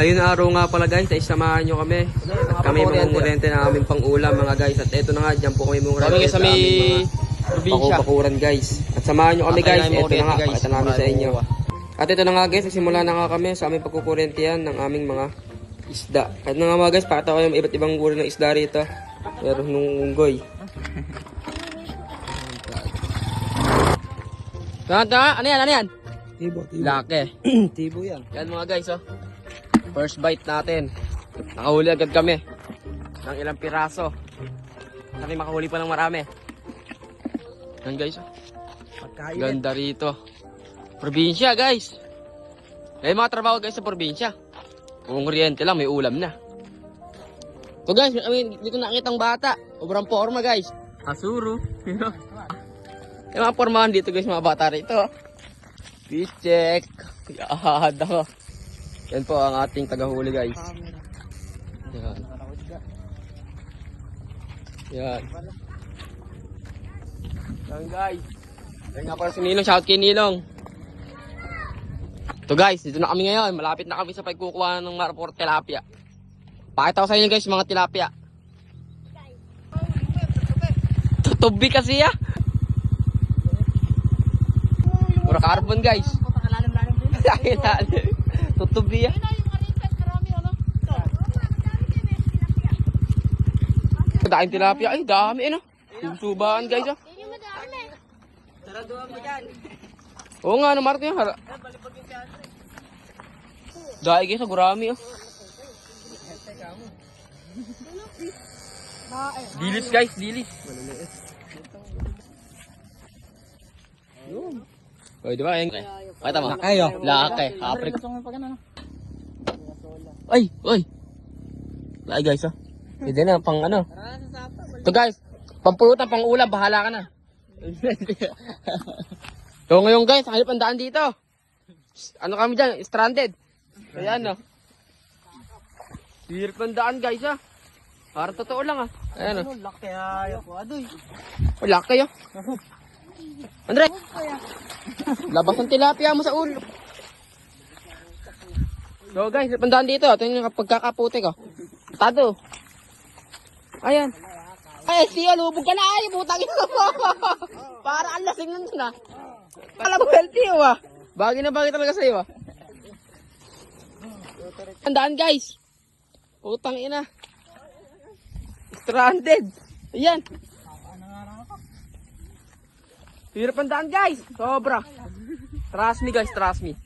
Ngayon araw nga pala guys, ay samahan nyo kami. Kami mangungurente ng aming pang-ulam mga guys. At eto na nga, dyan po kami mangungurente sa aming mga pakuran guys. At samahan nyo kami guys, eto na nga, pakita namin sa inyo. At ito na nga guys, simula na nga kami sa aming pagkukurentihan ng aming mga isda. At na nga mga guys, pakita ko yung iba't ibang uri ng isda rito. Meron nung unggoy. Ano yan? Ano yan? Tibo. Laki. Tibo yan. Yan mga guys, oh. First bite natin. Nakahuli agad kami ng ilang piraso. Kami makahuli pa ng marami. Yan guys, oh. Ganda rito. Probinsya guys. May mga trabaho guys sa probinsya. Kung kuryente lang, may ulam na. So guys, dito nakitang bata. Sobrang forma guys. Asuro. Yung mga formahan dito guys, mga bata rito. Fish check. Yada. Yan po ang ating tagahuli guys. Yan. Yan. Yan guys. Yan nga pala si Ninong. Shout kay Ninong. Ito guys, dito na kami ngayon. Malapit na kami sa pagkukuha ng marapor tilapia. Pakita ko sa inyo guys mga tilapia. Tutubi kasi ya. Pura carbon guys. Tutubi ya. Daing tilapia. Ay dami ano. Subaan guys ah. Oo nga no Martin. Dahil guys, gurami oh. Dilis guys, dilis. Oh, di ba? Pakita mo. Laki oh. Laki. Aprik. Ay, oy. Laki guys oh. Pwede na, pang ano. Ito guys, pampulutan, pang ulam, bahala ka na. So ngayon guys, hanip ang daan dito. Ano kami dyan? Stranded. Ayan no. Hirap ng daan guys ah. Parang totoo lang ah. Ayan o. Laki ayaw ko. Adoy. Laki oh. Andre. Labas ng tilapia mo sa ulo. So guys, hirap ang daan dito. Ito yung pagkakaputi ko. Tado. Ayan. Ay, siya, lubog ka na ay. Butang ito mo. Para ang lasing nun na. Alam mo, healthy oh ah. Bagay na bagay talaga sa'yo ah. Tandaan guys. Putang ina. Stranded. Ayan. Hirap ang daan guys. Sobra. Trust me guys, trust me.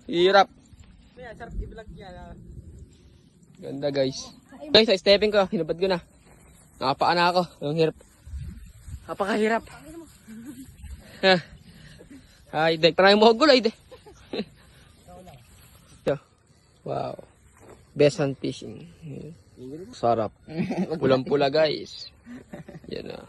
Hirap. Ganda guys. Guys, sa stepping ko, hinabad ko na. Nakapaan na ako. Ang hirap. Napakahirap. Ay, dek. Try mo gulay, dek. Wow. Best on fishing. Sarap. Pulang-pula guys. Yan na.